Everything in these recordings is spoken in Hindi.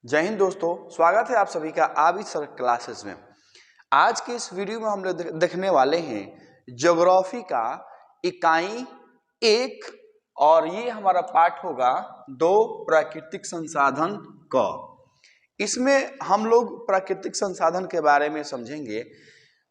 जय हिंद दोस्तों, स्वागत है आप सभी का आबिद सर क्लासेस में। आज के इस वीडियो में हम लोग देखने वाले हैं ज्योग्राफी का इकाई 1 और ये हमारा पाठ होगा 2 प्राकृतिक संसाधन का। इसमें हम लोग प्राकृतिक संसाधन के बारे में समझेंगे।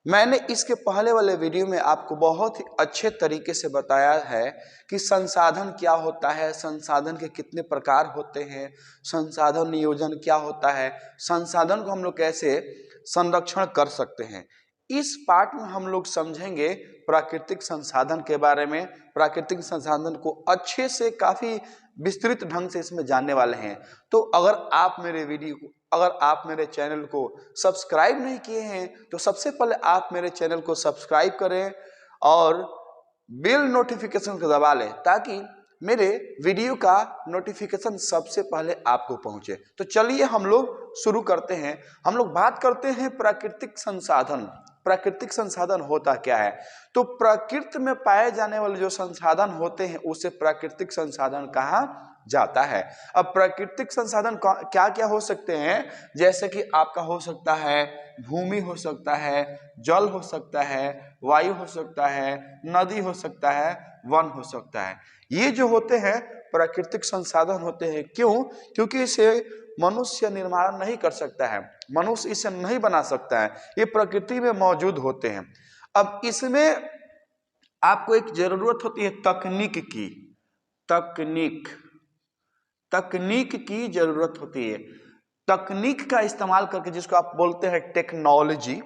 मैंने इसके पहले वाले वीडियो में आपको बहुत ही अच्छे तरीके से बताया है कि संसाधन क्या होता है, संसाधन के कितने प्रकार होते हैं, संसाधन नियोजन क्या होता है, संसाधन को हम लोग कैसे संरक्षण कर सकते हैं। इस पार्ट में हम लोग समझेंगे प्राकृतिक संसाधन के बारे में। प्राकृतिक संसाधन को अच्छे से काफी विस्तृत ढंग से इसमें जानने वाले हैं। तो अगर आप मेरे चैनल को सब्सक्राइब नहीं किए हैं तो सबसे पहले आप मेरे चैनल को सब्सक्राइब करें और बेल नोटिफिकेशन को दबा लें ताकि मेरे वीडियो का नोटिफिकेशन सबसे पहले आपको पहुंचे। तो चलिए हम लोग शुरू करते हैं। हम लोग बात करते हैं प्राकृतिक संसाधन। प्राकृतिक संसाधन होता क्या है? तो प्रकृति में पाए जाने वाले जो संसाधन होते हैं उसे प्राकृतिक संसाधन कहा जाता है। अब प्राकृतिक संसाधन क्या क्या हो सकते हैं? जैसे कि आपका हो सकता है भूमि, हो सकता है जल, हो सकता है वायु, हो सकता है नदी, हो सकता है वन, हो सकता है। ये जो होते हैं प्राकृतिक संसाधन होते हैं। क्यों? क्योंकि इसे मनुष्य निर्माण नहीं कर सकता है, मनुष्य इसे नहीं बना सकता है, ये प्रकृति में मौजूद होते हैं। अब इसमें आपको एक जरूरत होती है तकनीक की। तकनीक की जरूरत होती है। तकनीक का इस्तेमाल करके, जिसको आप बोलते हैं टेक्नोलॉजी,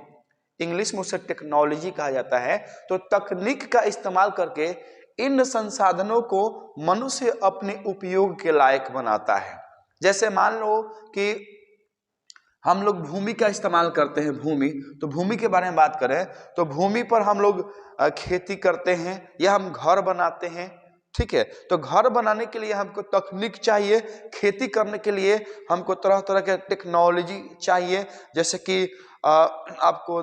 इंग्लिश में उसे टेक्नोलॉजी कहा जाता है। तो तकनीक का इस्तेमाल करके इन संसाधनों को मनुष्य अपने उपयोग के लायक बनाता है। जैसे मान लो कि हम लोग भूमि का इस्तेमाल करते हैं। तो भूमि के बारे में बात करें तो भूमि पर हम लोग खेती करते हैं या हम घर बनाते हैं। ठीक है, तो घर बनाने के लिए हमको तकनीक चाहिए, खेती करने के लिए हमको तरह तरह के टेक्नोलॉजी चाहिए। जैसे कि आपको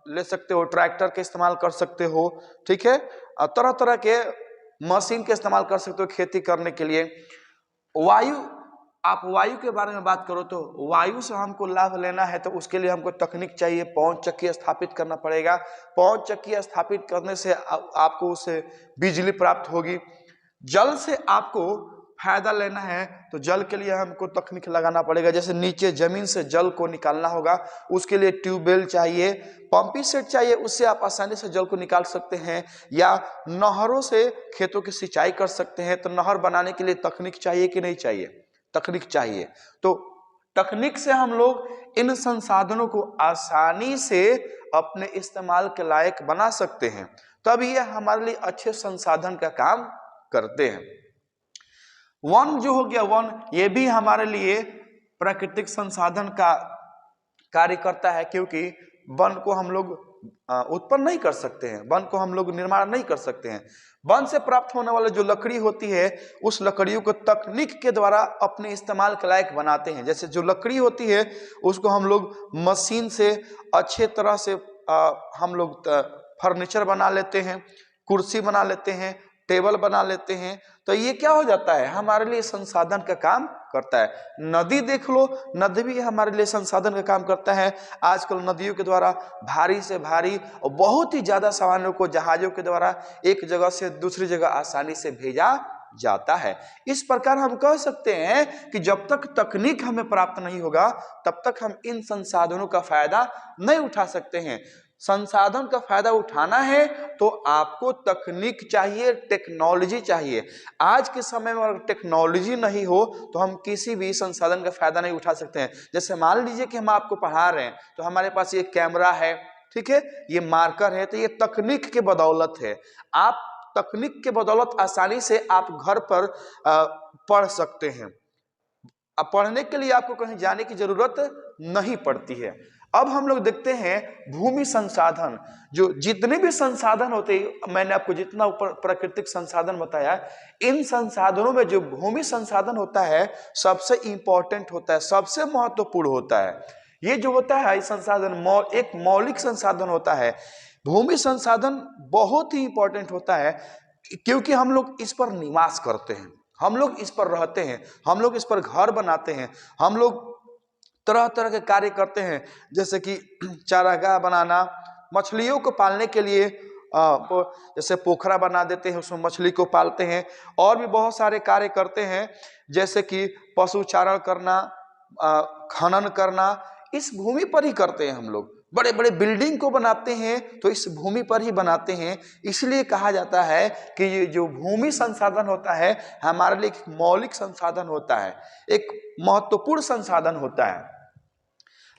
ले सकते हो, ट्रैक्टर के इस्तेमाल कर सकते हो। ठीक है, तरह तरह के मशीन के इस्तेमाल कर सकते हो खेती करने के लिए। आप वायु के बारे में बात करो तो वायु से हमको लाभ लेना है तो उसके लिए हमको तकनीक चाहिए। पवन चक्की स्थापित करना पड़ेगा। पवन चक्की स्थापित करने से आपको उससे बिजली प्राप्त होगी। जल से आपको फायदा लेना है तो जल के लिए हमको तकनीक लगाना पड़ेगा। जैसे नीचे जमीन से जल को निकालना होगा, उसके लिए ट्यूबवेल चाहिए, पंपिंग सेट चाहिए, उससे आप आसानी से जल को निकाल सकते हैं। या नहरों से खेतों की सिंचाई कर सकते हैं। तो नहर बनाने के लिए तकनीक चाहिए कि नहीं चाहिए? तकनीक चाहिए। तो तकनीक से हम लोग इन संसाधनों को आसानी से अपने इस्तेमाल के लायक बना सकते हैं। तब ये हमारे लिए अच्छे संसाधन का काम करते हैं। वन जो हो गया, वन ये भी हमारे लिए प्राकृतिक संसाधन का कार्य करता है, क्योंकि वन को हम लोग उत्पन्न नहीं कर सकते हैं, वन को हम लोग निर्माण नहीं कर सकते हैं। वन से प्राप्त होने वाले जो लकड़ी होती है उस लकड़ियों को तकनीक के द्वारा अपने इस्तेमाल के लायक बनाते हैं। जैसे जो लकड़ी होती है उसको हम लोग मशीन से अच्छे तरह से हम लोग फर्नीचर बना लेते हैं, कुर्सी बना लेते हैं, टेबल बना लेते हैं। तो ये क्या हो जाता है, हमारे लिए संसाधन का काम करता है। नदी देख लो, नदी भी हमारे लिए संसाधन का काम करता है। आजकल नदियों के द्वारा भारी से भारी और बहुत ही ज्यादा सामानों को जहाजों के द्वारा एक जगह से दूसरी जगह आसानी से भेजा जाता है। इस प्रकार हम कह सकते हैं कि जब तक तकनीक हमें प्राप्त नहीं होगा तब तक हम इन संसाधनों का फायदा नहीं उठा सकते हैं। संसाधन का फायदा उठाना है तो आपको तकनीक चाहिए, टेक्नोलॉजी चाहिए। आज के समय में अगर टेक्नोलॉजी नहीं हो तो हम किसी भी संसाधन का फायदा नहीं उठा सकते हैं। जैसे मान लीजिए कि हम आपको पढ़ा रहे हैं तो हमारे पास ये कैमरा है, ठीक है, ये मार्कर है, तो ये तकनीक के बदौलत है। आप तकनीक के बदौलत आसानी से आप घर पर पढ़ सकते हैं। अब पढ़ने के लिए आपको कहीं जाने की जरूरत नहीं पड़ती है। अब हम लोग देखते हैं भूमि संसाधन। जो जितने भी संसाधन होते हैं, मैंने आपको जितना ऊपर प्राकृतिक संसाधन बताया, इन संसाधनों में जो भूमि संसाधन होता है सबसे इंपॉर्टेंट होता है, सबसे महत्वपूर्ण होता है। ये जो होता है संसाधन एक मौलिक संसाधन होता है। भूमि संसाधन बहुत ही इंपॉर्टेंट होता है क्योंकि हम लोग इस पर निवास करते हैं, हम लोग इस पर रहते हैं, हम लोग इस पर घर बनाते हैं, हम लोग तरह तरह के कार्य करते हैं, जैसे कि चारागाह बनाना, मछलियों को पालने के लिए जैसे पोखरा बना देते हैं, उसमें मछली को पालते हैं। और भी बहुत सारे कार्य करते हैं, जैसे कि पशु चारण करना, खनन करना, इस भूमि पर ही करते हैं हम लोग। बड़े बड़े बिल्डिंग को बनाते हैं तो इस भूमि पर ही बनाते हैं। इसलिए कहा जाता है कि ये जो भूमि संसाधन होता है हमारे लिए एक मौलिक संसाधन होता है, एक महत्वपूर्ण संसाधन होता है।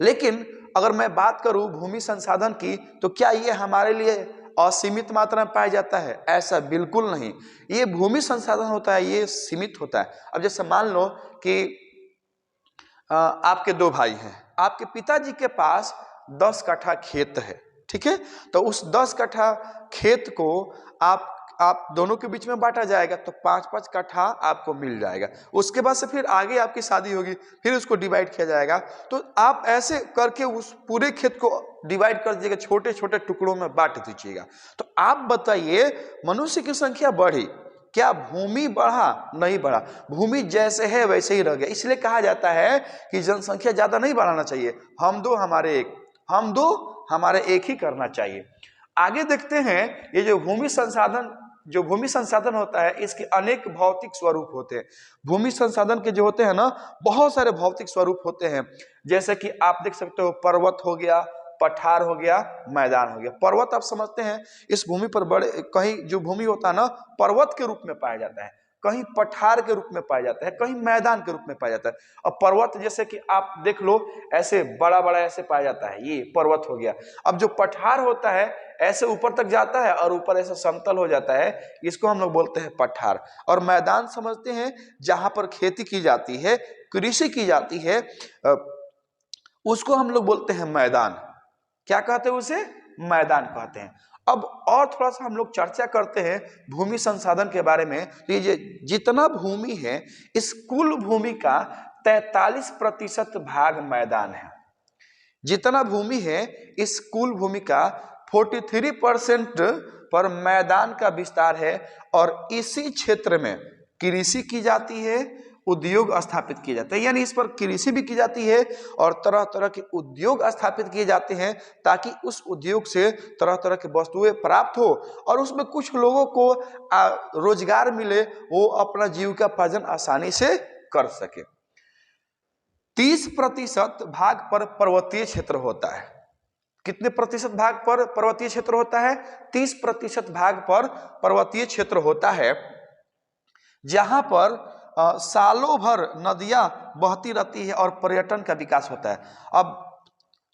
लेकिन अगर मैं बात करूं भूमि संसाधन की, तो क्या ये हमारे लिए असीमित मात्रा में पाया जाता है? ऐसा बिल्कुल नहीं। ये भूमि संसाधन होता है, ये सीमित होता है। अब जैसे मान लो कि आपके दो भाई हैं, आपके पिताजी के पास 10 कट्ठा खेत है, ठीक है। तो उस 10 कट्ठा खेत को आप दोनों के बीच में बांटा जाएगा, तो 5-5 कट्ठा आपको मिल जाएगा। उसके बाद से फिर आगे आपकी शादी होगी, फिर उसको डिवाइड किया जाएगा। तो आप ऐसे करके उस पूरे खेत को डिवाइड कर दीजिएगा, छोटे छोटे टुकड़ों में बांट दीजिएगा। तो आप बताइए, मनुष्य की संख्या बढ़ी, क्या भूमि बढ़ा? नहीं बढ़ा। भूमि जैसे है वैसे ही रह गया। इसलिए कहा जाता है कि जनसंख्या ज्यादा नहीं बढ़ाना चाहिए, हम दो हमारे एक, हम दो हमारे एक ही करना चाहिए। आगे देखते हैं, ये जो भूमि संसाधन होता है, इसके अनेक भौतिक स्वरूप होते हैं। भूमि संसाधन के जो होते हैं ना, बहुत सारे भौतिक स्वरूप होते हैं। जैसे कि आप देख सकते हो, पर्वत हो गया, पठार हो गया, मैदान हो गया। पर्वत आप समझते हैं, इस भूमि पर बड़े कहीं जो भूमि होता है ना, पर्वत के रूप में पाया जाता है, कहीं पठार के रूप में पाया जाता है, कहीं मैदान के रूप में पाया जाता है। और पर्वत जैसे कि आप देख लो, ऐसे बड़ा बड़ा ऐसे पाया जाता है, ये पर्वत हो गया। अब जो पठार होता है ऐसे ऊपर तक जाता है और ऊपर ऐसे समतल हो जाता है, इसको हम लोग बोलते हैं पठार। और मैदान समझते हैं, जहां पर खेती की जाती है, कृषि की जाती है, उसको हम लोग बोलते हैं मैदान। क्या कहते हैं उसे? मैदान कहते हैं। अब और थोड़ा सा हम लोग चर्चा करते हैं भूमि संसाधन के बारे में। तो ये जितना भूमि है, इस कुल भूमि का 43% भाग मैदान है। जितना भूमि है, इस कुल भूमि का 43% पर मैदान का विस्तार है। और इसी क्षेत्र में कृषि की जाती है, उद्योग स्थापित किए जाते हैं। यानी इस पर कृषि भी की जाती है और तरह तरह के उद्योग स्थापित किए जाते हैं, ताकि उस उद्योग से तरह तरह की वस्तुएं प्राप्त हो और उसमें कुछ लोगों को रोजगार मिले, वो अपना जीविकोपार्जन आसानी से कर सके। 30% भाग पर पर्वतीय क्षेत्र होता है। कितने प्रतिशत भाग पर पर्वतीय क्षेत्र होता है? 30% भाग पर पर्वतीय क्षेत्र होता है, जहां पर सालों भर नदियां बहती रहती है और पर्यटन का विकास होता है। अब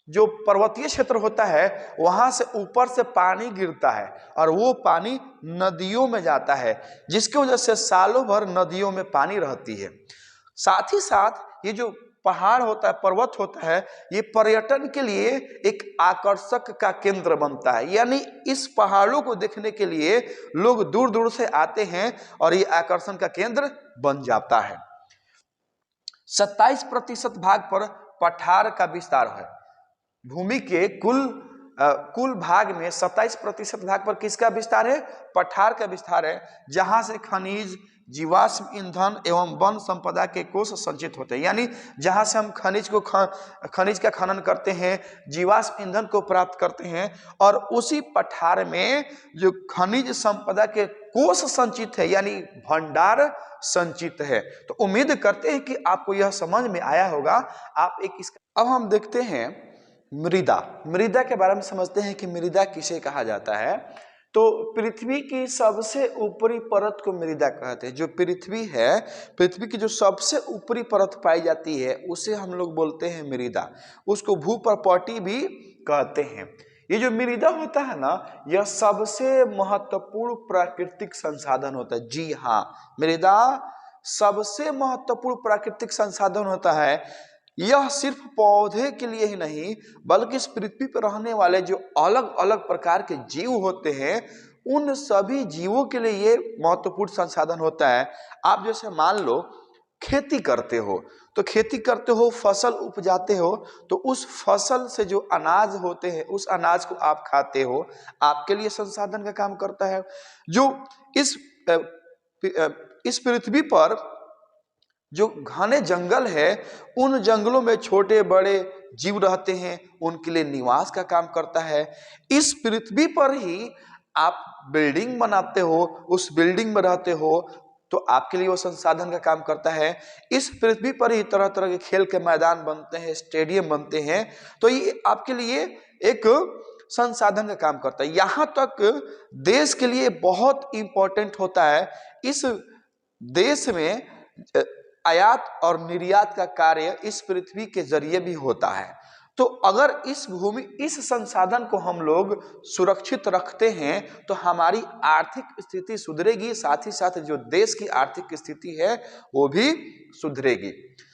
जो पर्वतीय क्षेत्र होता है, वहां से ऊपर से पानी गिरता है और वो पानी नदियों में जाता है, जिसकी वजह से सालों भर नदियों में पानी रहती है। साथ ही साथ ये जो पहाड़ होता है, पर्वत होता है, ये पर्यटन के लिए एक आकर्षक का केंद्र बनता है। यानी इस पहाड़ों को देखने के लिए लोग दूर दूर से आते हैं और ये आकर्षण का केंद्र बन जाता है। 27% भाग पर पठार का विस्तार है। भूमि के कुल भाग में 27% भाग पर किसका विस्तार है? पठार का विस्तार है, जहां से खनिज, जीवाश्म ईंधन एवं वन संपदा के कोष संचित होते हैं। यानी जहां से हम खनिज का खनन करते हैं, जीवाश्म ईंधन को प्राप्त करते हैं, और उसी पठार में जो खनिज संपदा के कोष संचित है, यानी भंडार संचित है। तो उम्मीद करते हैं कि आपको यह समझ में आया होगा। अब हम देखते हैं मृदा के बारे में समझते हैं कि मृदा किसे कहा जाता है। तो पृथ्वी की सबसे ऊपरी परत को मृदा कहते हैं। जो पृथ्वी है, पृथ्वी की जो सबसे ऊपरी परत पाई जाती है, उसे हम लोग बोलते हैं मृदा। उसको भूप्रपटी भी कहते हैं। ये जो मृदा होता है ना, यह सबसे महत्वपूर्ण प्राकृतिक संसाधन होता है। जी हाँ, मृदा सबसे महत्वपूर्ण प्राकृतिक संसाधन होता है। यह सिर्फ पौधे के लिए ही नहीं, बल्कि इस पृथ्वी पर रहने वाले जो अलग अलग प्रकार के जीव होते हैं, उन सभी जीवों के लिए ये महत्वपूर्ण संसाधन होता है। आप जैसे मान लो खेती करते हो, तो खेती करते हो, फसल उपजाते हो, तो उस फसल से जो अनाज होते हैं, उस अनाज को आप खाते हो, आपके लिए संसाधन का काम करता है। जो इस पृथ्वी पर जो घने जंगल है, उन जंगलों में छोटे बड़े जीव रहते हैं, उनके लिए निवास का काम करता है। इस पृथ्वी पर ही आप बिल्डिंग बनाते हो, उस बिल्डिंग में रहते हो, तो आपके लिए वो संसाधन का काम करता है। इस पृथ्वी पर ही तरह तरह के खेल के मैदान बनते हैं, स्टेडियम बनते हैं, तो ये आपके लिए एक संसाधन का काम करता है। यहां तक देश के लिए बहुत इंपॉर्टेंट होता है। इस देश में आयात और निर्यात का कार्य इस पृथ्वी के जरिए भी होता है। तो अगर इस संसाधन को हम लोग सुरक्षित रखते हैं तो हमारी आर्थिक स्थिति सुधरेगी, साथ ही साथ जो देश की आर्थिक स्थिति है वो भी सुधरेगी।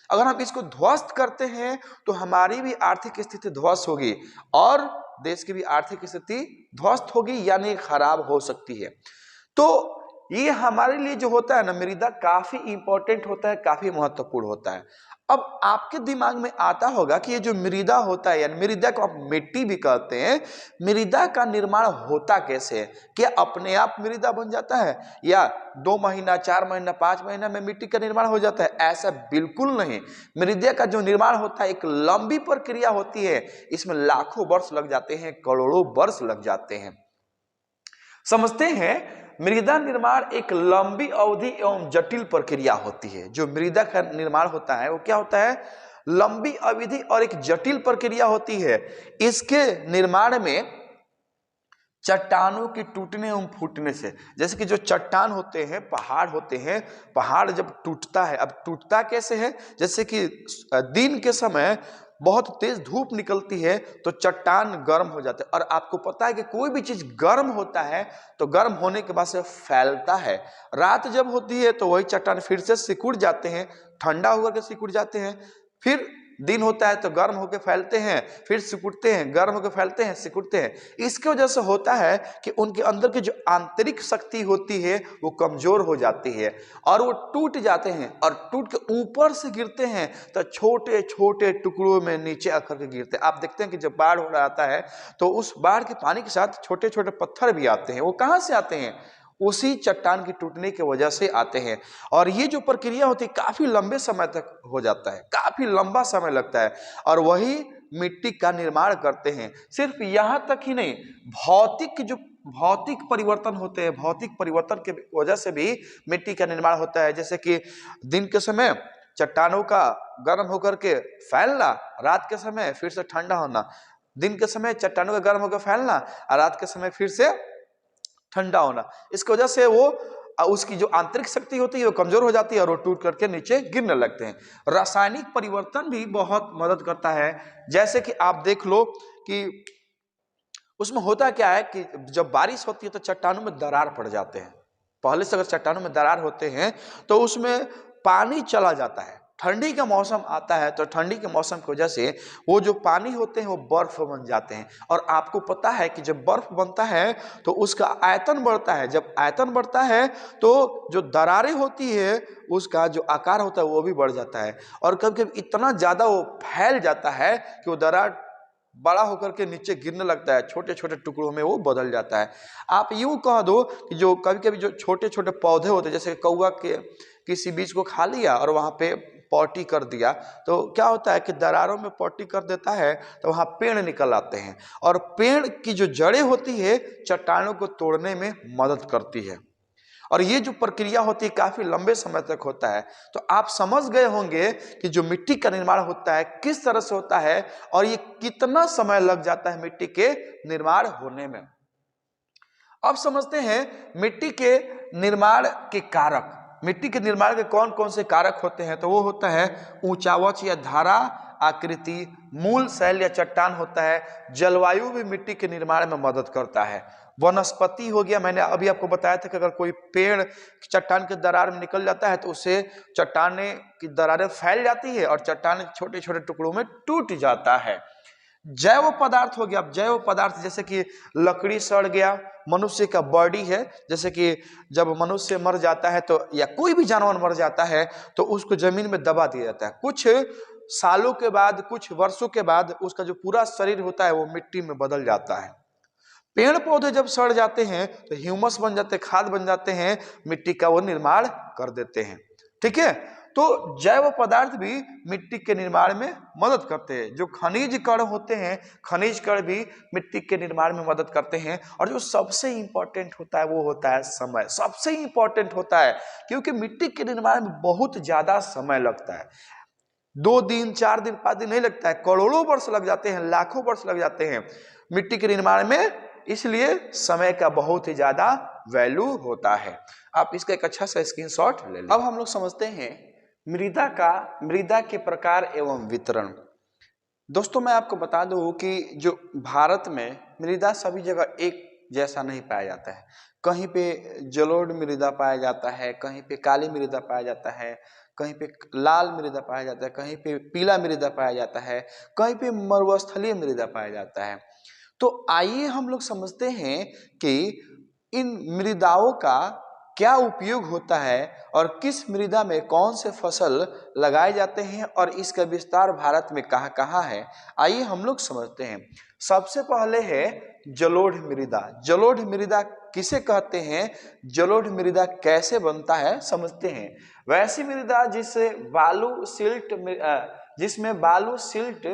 अगर हम इसको ध्वस्त करते हैं तो हमारी भी आर्थिक स्थिति ध्वस्त होगी और देश की भी आर्थिक स्थिति ध्वस्त होगी, यानी खराब हो सकती है। तो ये हमारे लिए जो होता है ना, मृदा काफी इंपॉर्टेंट होता है, काफी महत्वपूर्ण होता है। अब आपके दिमाग में आता होगा कि ये जो मृदा होता है, यानी मृदा को आप मिट्टी भी कहते हैं, मृदा का निर्माण होता कैसे है? क्या अपने आप मृदा बन जाता है या 2 महीना, 4 महीना, 5 महीना में मिट्टी का निर्माण हो जाता है? ऐसा बिल्कुल नहीं। मृदा का जो निर्माण होता है एक लंबी प्रक्रिया होती है, इसमें लाखों वर्ष लग जाते हैं, करोड़ों वर्ष लग जाते हैं। समझते हैं, मृदा निर्माण एक लंबी अवधि एवं जटिल प्रक्रिया होती है। जो मृदा का निर्माण होता है वो क्या होता है? लंबी अवधि और एक जटिल प्रक्रिया होती है। इसके निर्माण में चट्टानों के टूटने एवं फूटने से, जैसे कि जो चट्टान होते हैं, पहाड़ होते हैं, पहाड़ जब टूटता है, अब टूटता कैसे है? जैसे कि दिन के समय बहुत तेज धूप निकलती है तो चट्टान गर्म हो जाते हैं, और आपको पता है कि कोई भी चीज गर्म होता है तो गर्म होने के बाद से फैलता है। रात जब होती है तो वही चट्टान फिर से सिकुड़ जाते हैं, ठंडा होकर के सिकुड़ जाते हैं। फिर दिन होता है तो गर्म होकर फैलते हैं, फिर सिकुड़ते हैं, गर्म होकर फैलते हैं, सिकुड़ते हैं। इसकी वजह से होता है कि उनके अंदर की जो आंतरिक शक्ति होती है वो कमजोर हो जाती है और वो टूट जाते हैं, और टूट के ऊपर से गिरते हैं तो छोटे छोटे टुकड़ों में नीचे आकर के गिरते हैं। आप देखते हैं कि जब बाढ़ हो रहा आता है तो उस बाढ़ के पानी के साथ छोटे छोटे पत्थर भी आते हैं। वो कहाँ से आते हैं? उसी चट्टान की टूटने की वजह से आते हैं। और ये जो प्रक्रिया होती है काफी लंबे समय तक हो जाता है, काफी लंबा समय लगता है, और वही मिट्टी का निर्माण करते हैं। सिर्फ यहाँ तक ही नहीं, भौतिक परिवर्तन होते हैं, भौतिक परिवर्तन के वजह से भी मिट्टी का निर्माण होता है। जैसे कि दिन के समय चट्टानों का गर्म होकर के फैलना, रात के समय फिर से ठंडा होना। दिन के समय चट्टानों का गर्म होकर फैलना और रात के समय फिर से ठंडा होना। इसकी वजह से वो उसकी जो आंतरिक शक्ति होती है वो कमजोर हो जाती है और वो टूट करके नीचे गिरने लगते हैं। रासायनिक परिवर्तन भी बहुत मदद करता है। जैसे कि आप देख लो कि उसमें होता क्या है कि जब बारिश होती है तो चट्टानों में दरार पड़ जाते हैं। पहले से अगर चट्टानों में दरार होते हैं तो उसमें पानी चला जाता है। ठंडी का मौसम आता है तो ठंडी के मौसम की वजह से वो जो पानी होते हैं वो बर्फ बन जाते हैं। और आपको पता है कि जब बर्फ बनता है तो उसका आयतन बढ़ता है। जब आयतन बढ़ता है तो जो दरारें होती है उसका जो आकार होता है वो भी बढ़ जाता है, और कभी कभी इतना ज्यादा वो फैल जाता है कि वो दरार बड़ा होकर के नीचे गिरने लगता है, छोटे छोटे टुकड़ों में वो बदल जाता है। आप यूं कह दो कि जो कभी कभी जो छोटे छोटे पौधे होते हैं, जैसे कौवा के किसी बीज को खा लिया और वहां पे पॉटी कर दिया, तो क्या होता है कि दरारों में पॉटी कर देता है तो वहां पेड़ निकल आते हैं, और पेड़ की जो जड़ें होती है चट्टानों को तोड़ने में मदद करती है। और ये जो प्रक्रिया होती है काफी लंबे समय तक होता है। तो आप समझ गए होंगे कि जो मिट्टी का निर्माण होता है किस तरह से होता है और ये कितना समय लग जाता है मिट्टी के निर्माण होने में। अब समझते हैं मिट्टी के निर्माण के कारक। मिट्टी के निर्माण के कौन कौन से कारक होते हैं? तो वो होता है ऊंचावच या धारा आकृति, मूल शैल या चट्टान होता है, जलवायु भी मिट्टी के निर्माण में मदद करता है, वनस्पति हो गया। मैंने अभी आपको बताया था कि अगर कोई पेड़ चट्टान के दरार में निकल जाता है तो उससे चट्टाने की दरारें फैल जाती है और चट्टान छोटे छोटे टुकड़ों में टूट जाता है। जैव पदार्थ हो गया। अब जैव पदार्थ जैसे कि लकड़ी सड़ गया, मनुष्य का बॉडी है, जैसे कि जब मनुष्य मर जाता है तो या कोई भी जानवर मर जाता है तो उसको जमीन में दबा दिया जाता है। कुछ सालों के बाद, कुछ वर्षों के बाद उसका जो पूरा शरीर होता है वो मिट्टी में बदल जाता है। पेड़ पौधे जब सड़ जाते हैं तो ह्यूमस बन जाते हैं, खाद बन जाते हैं, मिट्टी का वो निर्माण कर देते हैं। ठीक है, तो जैव पदार्थ भी मिट्टी के निर्माण में मदद करते हैं। जो खनिज कण होते हैं, खनिज कण भी मिट्टी के निर्माण में मदद करते हैं। और जो सबसे इंपॉर्टेंट होता है वो होता है समय। सबसे इंपॉर्टेंट होता है क्योंकि मिट्टी के निर्माण में बहुत ज्यादा समय लगता है। 2 दिन 4 दिन 5 दिन नहीं लगता है, करोड़ों वर्ष लग जाते हैं, लाखों वर्ष लग जाते हैं मिट्टी के निर्माण में। इसलिए समय का बहुत ही ज्यादा वैल्यू होता है। आप इसका एक अच्छा सा स्क्रीनशॉट ले लें। अब हम लोग समझते हैं मृदा के प्रकार एवं वितरण। दोस्तों मैं आपको बता दूं कि जो भारत में मृदा सभी जगह एक जैसा नहीं पाया जाता है। कहीं पे जलोढ़ मृदा पाया जाता है, कहीं पे काली मृदा पाया जाता है, कहीं पे लाल मृदा पाया जाता है, कहीं पे पीला मृदा पाया जाता है, कहीं पे मरुस्थलीय मृदा पाया जाता है। तो आइए हम लोग समझते हैं कि इन मृदाओं का क्या उपयोग होता है और किस मृदा में कौन से फसल लगाए जाते हैं और इसका विस्तार भारत में कहाँ कहाँ है। आइए हम लोग समझते हैं। सबसे पहले है जलोढ़ मृदा। जलोढ़ मृदा किसे कहते हैं, जलोढ़ मृदा कैसे बनता है समझते हैं। वैसी मृदा जिसमें बालू सिल्ट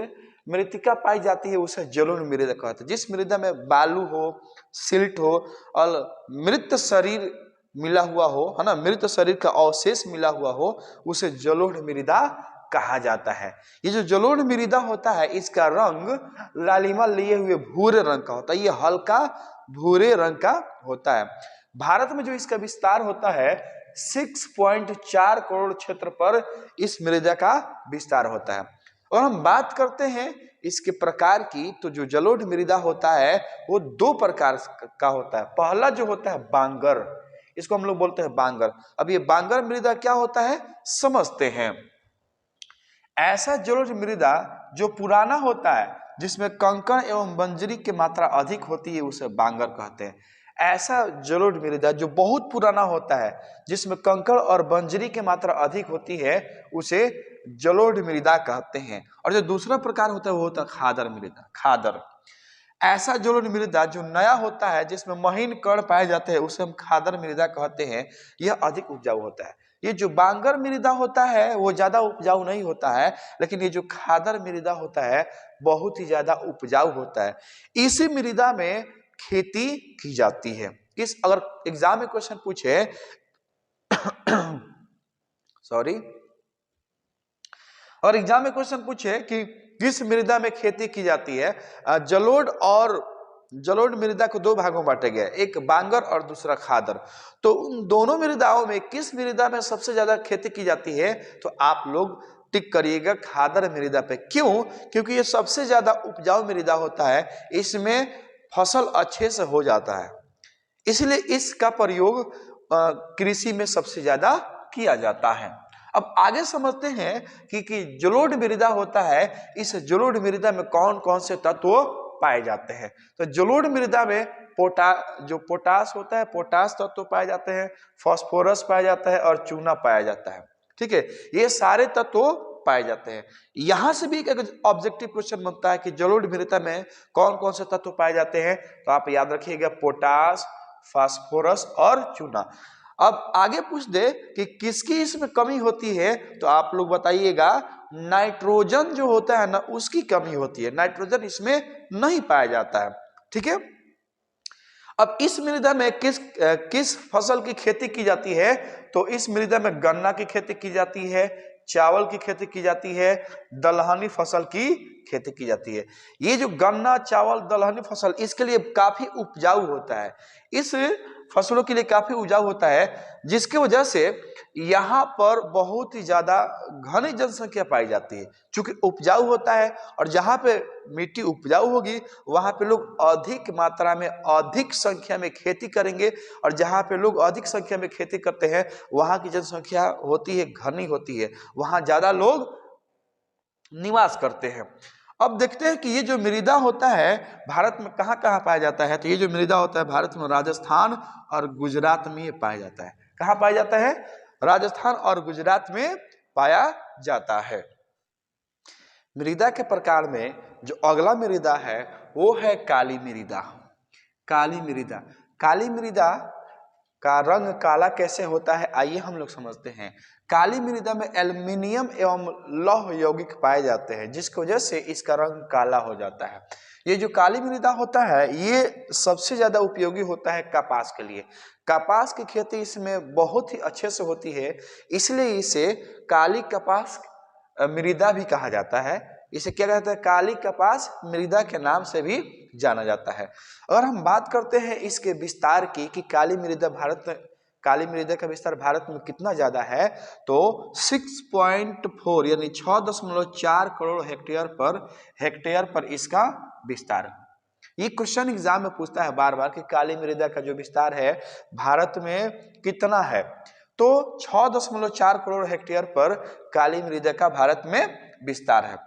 मृतिका पाई जाती है उसे जलोढ़ मृदा कहते हैं। जिस मृदा में बालू हो, सिल्ट हो और मृत शरीर मिला हुआ हो, है ना, मृत शरीर का अवशेष मिला हुआ हो, उसे जलोढ़ मृदा कहा जाता है। ये जो जलोढ़ मृदा होता है इसका रंग लालिमा लिए हुए भूरे रंग का होता है। ये हल्का भूरे रंग का होता है। भारत में जो इसका विस्तार होता है 6.4 करोड़ क्षेत्र पर इस मृदा का विस्तार होता है। और हम बात करते हैं इसके प्रकार की, तो जो जलोढ़ मृदा होता है वो 2 प्रकार का होता है। पहला जो होता है बांगर, इसको हम लोग बोलते हैं बांगर। अब ये बांगर मृदा क्या होता है समझते हैं। ऐसा जलोढ़ मृदा जो पुराना होता है, जिसमें कंकड़ एवं बंजरी की मात्रा अधिक होती है, उसे बांगर कहते हैं। ऐसा जलोढ़ मृदा जो बहुत पुराना होता है, जिसमें कंकड़ और बंजरी की मात्रा अधिक होती है, उसे जलोढ़ मृदा कहते हैं। और जो दूसरा प्रकार होता है वो होता है खादर मृदा। खादर ऐसा जलोढ़ मृदा जो नया होता है, जिसमें महीन कण पाए जाते हैं, उसे हम खादर मृदा कहते हैं। यह अधिक उपजाऊ होता है। ये जो बांगर मृदा होता है वो ज्यादा उपजाऊ नहीं होता है, लेकिन ये जो खादर मृदा होता है बहुत ही ज्यादा उपजाऊ होता है। इसी मृदा में खेती की जाती है। इस अगर एग्जाम में क्वेश्चन पूछे सॉरी और एग्जाम में क्वेश्चन पूछे कि किस मृदा में खेती की जाती है, जलोढ़ मृदा को 2 भागों में बांटा गया है, एक बांगर और दूसरा खादर। तो उन दोनों मृदाओं में किस मृदा में सबसे ज्यादा खेती की जाती है, तो आप लोग टिक करिएगा खादर मृदा पे। क्यों? क्योंकि ये सबसे ज्यादा उपजाऊ मृदा होता है, इसमें फसल अच्छे से हो जाता है, इसलिए इसका प्रयोग कृषि में सबसे ज्यादा किया जाता है। अब आगे समझते हैं कि जलोढ़ मृदा होता है, इस जलोढ़ मृदा में कौन कौन से तत्व पाए जाते हैं। तो जलोढ़ मृदा में पोटास होता है, पोटास तत्व पाए जाते हैं, फास्फोरस पाया जाता है और चूना पाया जाता है। ठीक है, ये सारे तत्व पाए जाते हैं। यहां से भी एक ऑब्जेक्टिव क्वेश्चन बनता है कि जलोढ़ मृदा में कौन कौन से तत्व पाए जाते हैं, तो आप याद रखिएगा पोटास, फास्फोरस और चूना। अब आगे पूछ दे कि किसकी इसमें कमी होती है, तो आप लोग बताइएगा नाइट्रोजन जो होता है ना, उसकी कमी होती है। नाइट्रोजन इसमें नहीं पाया जाता है। ठीक है, अब इस मृदा में किस फसल की खेती की जाती है, तो इस मृदा में गन्ना की खेती की जाती है, चावल की खेती की जाती है, दलहनी फसल की खेती की जाती है। ये जो गन्ना, चावल, दलहनी फसल इसके लिए काफी उपजाऊ होता है। इस फसलों के लिए काफी उपजाऊ होता है, जिसकी वजह से यहाँ पर बहुत ही ज्यादा घनी जनसंख्या पाई जाती है। क्योंकि उपजाऊ होता है और जहाँ पे मिट्टी उपजाऊ होगी वहां पे लोग अधिक मात्रा में, अधिक संख्या में खेती करेंगे। और जहाँ पे लोग अधिक संख्या में खेती करते हैं वहां की जनसंख्या होती है, घनी होती है, वहां ज्यादा लोग निवास करते हैं। अब देखते हैं कि ये जो मृदा होता है भारत में कहाँ कहाँ पाया जाता है। तो ये जो मृदा होता है भारत में राजस्थान और गुजरात में ये पाया जाता है। कहाँ पाया जाता है? राजस्थान और गुजरात में पाया जाता है। मृदा के प्रकार में जो अगला मृदा है वो है काली मृदा। काली मृदा का रंग काला कैसे होता है, आइए हम लोग समझते हैं। काली मृदा में एल्युमिनियम एवं लौह यौगिक पाए जाते हैं, जिसकी वजह से इसका रंग काला हो जाता है। ये जो काली मृदा होता है ये सबसे ज्यादा उपयोगी होता है कपास के लिए। कपास की खेती इसमें बहुत ही अच्छे से होती है, इसलिए इसे काली कपास मृदा भी कहा जाता है। इसे क्या कहते हैं, काली कपास मृदा के नाम से भी जाना जाता है। अगर हम बात करते हैं इसके विस्तार की कि काली मृदा का विस्तार भारत में कितना ज्यादा है, तो 6.4 यानी 6.4 करोड़ हेक्टेयर पर इसका विस्तार। ये क्वेश्चन एग्जाम में पूछता है बार बार कि काली मृदा का जो विस्तार है भारत में कितना है, तो 6.4 करोड़ हेक्टेयर पर काली मृदा का भारत में विस्तार है।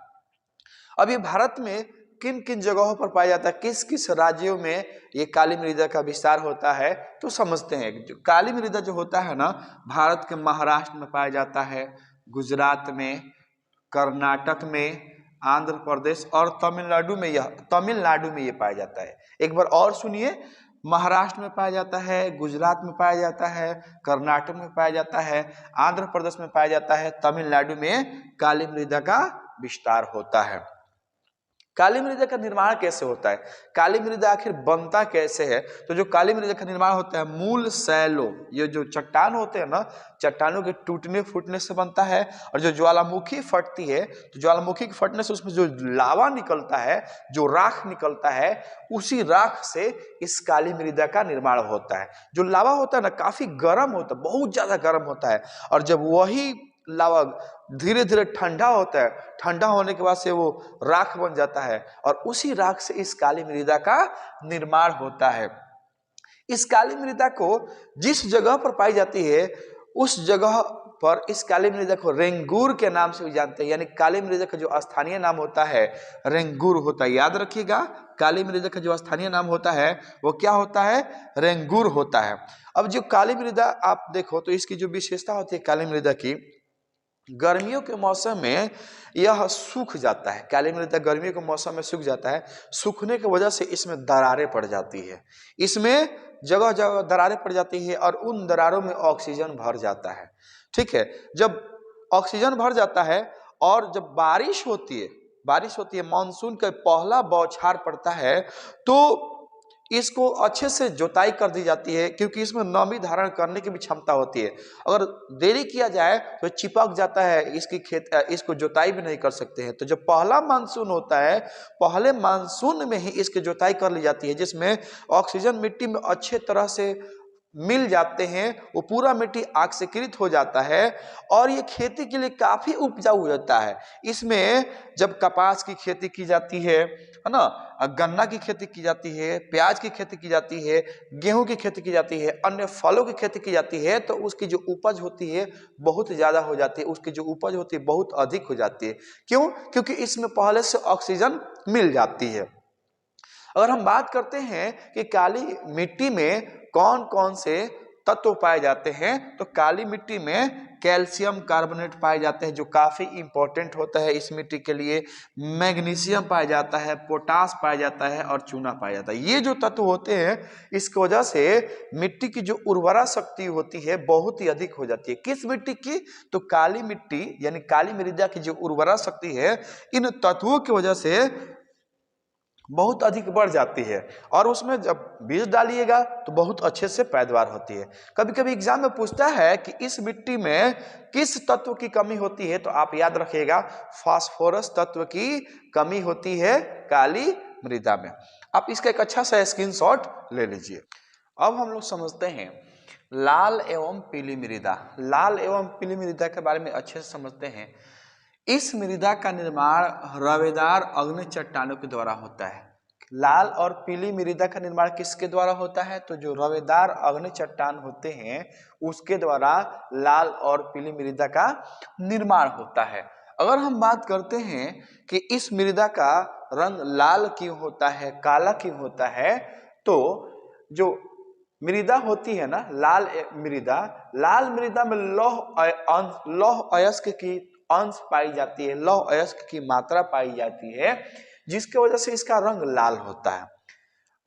अब ये भारत में किन किन जगहों पर पाया जाता है, किस किस राज्यों में ये काली मृदा का विस्तार होता है, तो समझते हैं। जो काली मृदा जो होता है ना, भारत के महाराष्ट्र में पाया जाता है, गुजरात में, कर्नाटक में, आंध्र प्रदेश और तमिलनाडु में ये पाया जाता है। एक बार और सुनिए, महाराष्ट्र में पाया जाता है, गुजरात में पाया जाता है, कर्नाटक में पाया जाता है, आंध्र प्रदेश में पाया जाता है, तमिलनाडु में काली मृदा का विस्तार होता है। काली मृदा का निर्माण कैसे होता है, काली मृदा आखिर बनता कैसे है, तो जो काली मृदा का निर्माण होता है मूल शैलों, ये जो चट्टान होते हैं ना, चट्टानों के टूटने फूटने से बनता है। और जो ज्वालामुखी फटती है तो ज्वालामुखी के फटने से उसमें जो लावा निकलता है, जो राख निकलता है, उसी राख से इस काली मृदा का निर्माण होता है। जो लावा होता है ना काफी गर्म होता है, बहुत ज्यादा गर्म होता है, और जब वही लावा धीरे धीरे ठंडा होता है, ठंडा होने के बाद से वो राख बन जाता है, और उसी राख से इस काली मृदा का निर्माण होता है। इस काली मृदा को जिस जगह पर पाई जाती है उस जगह पर इस काली मृदा को रेंगूर के नाम से भी जानते हैं, यानी काली मृदा का जो स्थानीय नाम होता है रेंगूर होता है। याद रखिएगा, काली मृदा का जो स्थानीय नाम होता है वो क्या होता है, रेंगूर होता है। अब जो काली मृदा आप देखो तो इसकी जो विशेषता होती है काली मृदा की, गर्मियों के मौसम में यह सूख जाता है। काली मृदा गर्मियों के मौसम में सूख जाता है, सूखने की वजह से इसमें दरारें पड़ जाती है, इसमें जगह जगह दरारें पड़ जाती है, और उन दरारों में ऑक्सीजन भर जाता है। ठीक है, जब ऑक्सीजन भर जाता है और जब बारिश होती है, मानसून का पहला बौछार पड़ता है, तो इसको अच्छे से जोताई कर दी जाती है, क्योंकि इसमें नमी धारण करने की भी क्षमता होती है। अगर देरी किया जाए तो चिपक जाता है, इसको जोताई भी नहीं कर सकते हैं। तो जब पहला मानसून होता है, पहले मानसून में ही इसकी जोताई कर ली जाती है, जिसमें ऑक्सीजन मिट्टी में अच्छे तरह से मिल जाते हैं, वो पूरा मिट्टी ऑक्सीकृत हो जाता है, और ये खेती के लिए काफी उपजाऊ हो जाता है। इसमें जब कपास की खेती की जाती है ना, गन्ना की खेती की जाती है, प्याज की खेती की जाती है, गेहूं की खेती की जाती है, अन्य फलों की खेती की जाती है, तो उसकी जो उपज होती है बहुत ज्यादा हो जाती है, उसकी जो उपज होती है बहुत अधिक हो जाती है। क्यों? क्योंकि इसमें पहले से ऑक्सीजन मिल जाती है। अगर हम बात करते हैं कि काली मिट्टी में कौन कौन से तत्व पाए जाते हैं, तो काली मिट्टी में कैल्शियम कार्बोनेट पाए जाते हैं, जो काफी इंपॉर्टेंट होता है इस मिट्टी के लिए। मैग्नीशियम पाया जाता है, पोटास पाया जाता है, और चूना पाया जाता है। ये जो तत्व होते हैं इसकी वजह से मिट्टी की जो उर्वरा शक्ति होती है बहुत ही अधिक हो जाती है। किस मिट्टी की? तो काली मिट्टी यानी काली मृदा की जो उर्वरा शक्ति है इन तत्वों की वजह से बहुत अधिक बढ़ जाती है, और उसमें जब बीज डालिएगा तो बहुत अच्छे से पैदावार होती है। कभी कभी एग्जाम में पूछता है कि इस मिट्टी में किस तत्व की कमी होती है, तो आप याद रखिएगा फास्फोरस तत्व की कमी होती है काली मृदा में। आप इसका एक अच्छा सा स्क्रीनशॉट ले लीजिए। अब हम लोग समझते हैं लाल एवं पीली मृदा। लाल एवं पीली मृदा के बारे में अच्छे से समझते हैं। इस मृदा का निर्माण रवेदार अग्नि चट्टानों के द्वारा होता है। लाल और पीली मृदा का निर्माण किसके द्वारा होता है? तो जो रवेदार अग्नि चट्टान होते हैं उसके द्वारा लाल और पीली मृदा का निर्माण होता है। अगर हम बात करते हैं कि इस मृदा का रंग लाल क्यों होता है, काला क्यों होता है, तो जो मृदा होती है ना लाल मृदा में लौह अयस्क की अंश पाई जाती है, लौह अयस्क की मात्रा पाई जाती है, जिसकी वजह से इसका रंग लाल होता है।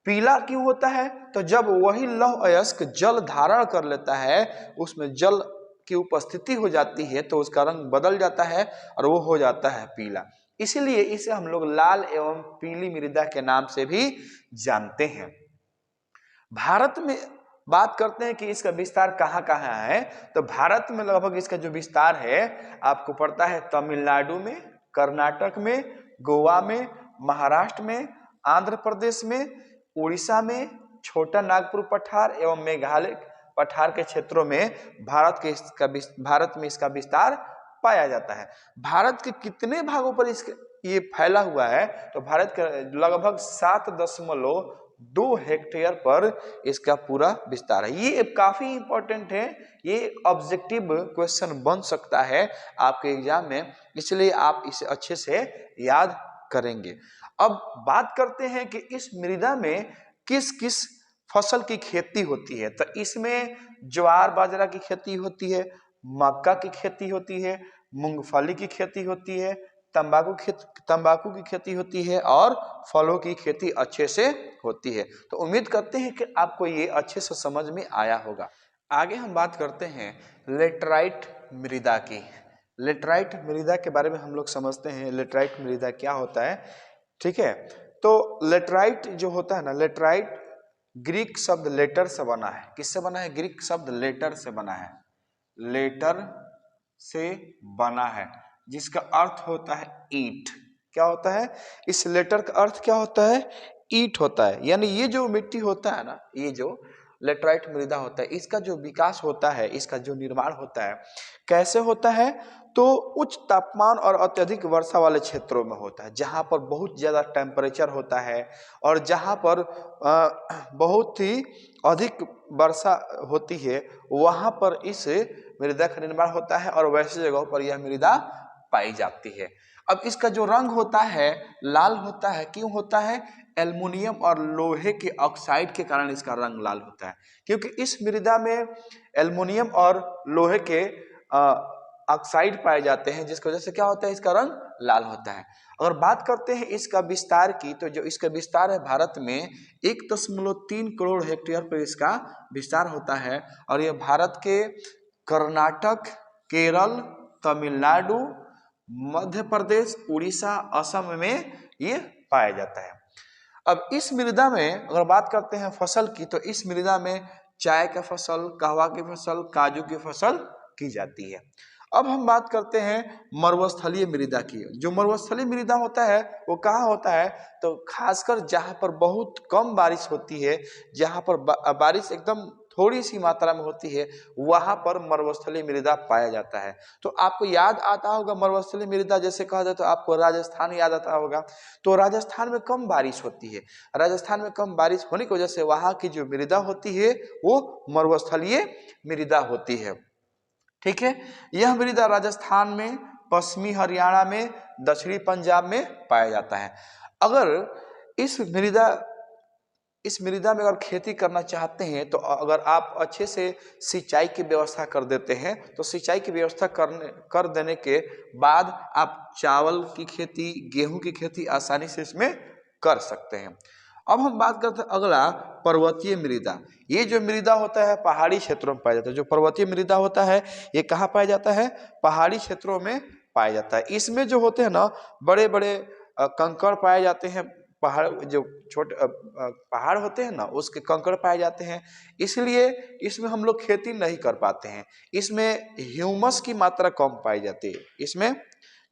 पीला क्यों होता है? तो जब वही लौह अयस्क जल धारण कर लेता है, उसमें जल की उपस्थिति हो जाती है तो उसका रंग बदल जाता है और वो हो जाता है पीला। इसीलिए इसे हम लोग लाल एवं पीली मृदा के नाम से भी जानते हैं। भारत में बात करते हैं कि इसका विस्तार कहाँ कहाँ है, तो भारत में लगभग इसका जो विस्तार है आपको पड़ता है तमिलनाडु में, कर्नाटक में, गोवा में, महाराष्ट्र में, आंध्र प्रदेश में, उड़ीसा में, छोटा नागपुर पठार एवं मेघालय पठार के क्षेत्रों में भारत में इसका विस्तार पाया जाता है। भारत के कितने भागों पर ये फैला हुआ है? तो भारत का लगभग 7.2 हेक्टेयर पर इसका पूरा विस्तार है। ये काफी इंपॉर्टेंट है, ये ऑब्जेक्टिव क्वेश्चन बन सकता है आपके एग्जाम में, इसलिए आप इसे अच्छे से याद करेंगे। अब बात करते हैं कि इस मृदा में किस किस फसल की खेती होती है। तो इसमें ज्वार बाजरा की खेती होती है, मक्का की खेती होती है, मूंगफली की खेती होती है, तंबाकू की खेती होती है और फलों की खेती अच्छे से होती है। तो उम्मीद करते हैं कि आपको ये अच्छे से समझ में आया होगा। आगे हम बात करते हैं लेटराइट मृदा की। लेटराइट मृदा के बारे में हम लोग समझते हैं, लेटराइट मृदा क्या होता है। ठीक है, तो लेटराइट जो होता है ना, लेटराइट ग्रीक शब्द लेटर से बना है। किससे बना है? ग्रीक शब्द लेटर से बना है, लेटर से बना है, जिसका अर्थ होता है ईंट। क्या होता है? इस लेटर का अर्थ क्या होता है? ईंट होता है। यानी ये जो मिट्टी होता है ना, ये जो लेटराइट मृदा होता है, इसका जो विकास होता है, इसका जो निर्माण होता है, कैसे होता है? तो उच्च तापमान और अत्यधिक वर्षा वाले क्षेत्रों में होता है, जहां पर बहुत ज्यादा टेम्परेचर होता है और जहां पर बहुत ही अधिक वर्षा होती है, वहां पर इस मृदा का निर्माण होता है और वैसे जगहों पर यह मृदा पाई जाती है। अब इसका जो रंग होता है लाल होता है। क्यों होता है? एल्युमिनियम और लोहे के ऑक्साइड के कारण इसका रंग लाल होता है, क्योंकि इस मृदा में एल्युमिनियम और लोहे के ऑक्साइड पाए जाते हैं, जिसकी वजह से क्या होता है? इसका रंग लाल होता है। अगर बात करते हैं इसका विस्तार की, तो जो इसका विस्तार है भारत में 1.3 करोड़ हेक्टेयर पर इसका विस्तार होता है और यह भारत के कर्नाटक, केरल, तमिलनाडु, मध्य प्रदेश, उड़ीसा, असम में ये पाया जाता है। अब इस मृदा में अगर बात करते हैं फसल की, तो इस मृदा में चाय का फसल, कहवा की फसल, काजू की फसल की जाती है। अब हम बात करते हैं मरुस्थलीय मृदा की। जो मरुस्थलीय मृदा होता है वो कहाँ होता है? तो खासकर जहाँ पर बहुत कम बारिश होती है, जहाँ पर बारिश एकदम थोड़ी सी मात्रा में होती है, वहां पर मरुस्थलीय मृदा पाया जाता है। तो आपको याद आता होगा मरुस्थलीय मृदा जैसे कहा जाए तो आपको राजस्थान याद आता होगा। तो राजस्थान में कम बारिश होती है, राजस्थान में कम बारिश होने की वजह से वहां की जो मृदा होती है वो मरुस्थलीय मृदा होती है। ठीक है, यह मृदा राजस्थान में, पश्चिमी हरियाणा में, दक्षिणी पंजाब में पाया जाता है। अगर इस मृदा में अगर खेती करना चाहते हैं, तो अगर आप अच्छे से सिंचाई की व्यवस्था कर देते हैं, तो सिंचाई की व्यवस्था कर देने के बाद आप चावल की खेती, गेहूं की खेती आसानी से इसमें कर सकते हैं। अब हम बात करते हैं अगला पर्वतीय मृदा। ये जो मृदा होता है पहाड़ी क्षेत्रों में पाया जाता है। जो पर्वतीय मृदा होता है ये कहाँ पाया जाता है? पहाड़ी क्षेत्रों में पाया जाता है। इसमें जो होते हैं ना बड़े बड़े कंकड़ पाए जाते हैं, पहाड़ जो छोटे पहाड़ होते हैं ना उसके कंकड़ पाए जाते हैं, इसलिए इसमें हम लोग खेती नहीं कर पाते हैं। इसमें ह्यूमस की मात्रा कम पाई जाती है। इसमें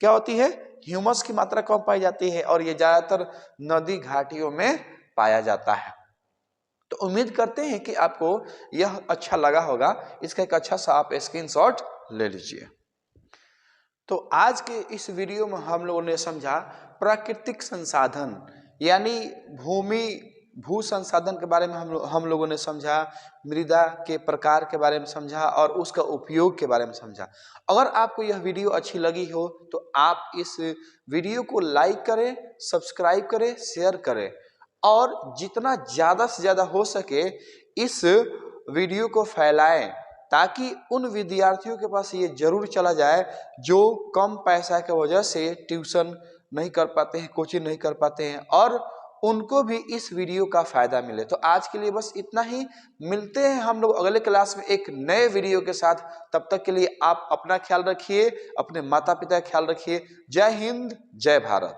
क्या होती है? ह्यूमस की मात्रा कम पाई जाती है और ये ज्यादातर नदी घाटियों में पाया जाता है। तो उम्मीद करते हैं कि आपको यह अच्छा लगा होगा। इसका एक अच्छा सा आप स्क्रीनशॉट ले लीजिए। तो आज के इस वीडियो में हम लोगों ने समझा प्राकृतिक संसाधन यानी भू संसाधन के बारे में हम लोगों ने समझा, मृदा के प्रकार के बारे में समझा और उसका उपयोग के बारे में समझा। अगर आपको यह वीडियो अच्छी लगी हो तो आप इस वीडियो को लाइक करें, सब्सक्राइब करें, शेयर करें और जितना ज़्यादा से ज़्यादा हो सके इस वीडियो को फैलाएं, ताकि उन विद्यार्थियों के पास ये जरूर चला जाए जो कम पैसा की वजह से ट्यूशन नहीं कर पाते हैं, कोचिंग नहीं कर पाते हैं और उनको भी इस वीडियो का फायदा मिले। तो आज के लिए बस इतना ही, मिलते हैं हम लोग अगले क्लास में एक नए वीडियो के साथ। तब तक के लिए आप अपना ख्याल रखिए, अपने माता पिता का ख्याल रखिए। जय हिंद, जय भारत।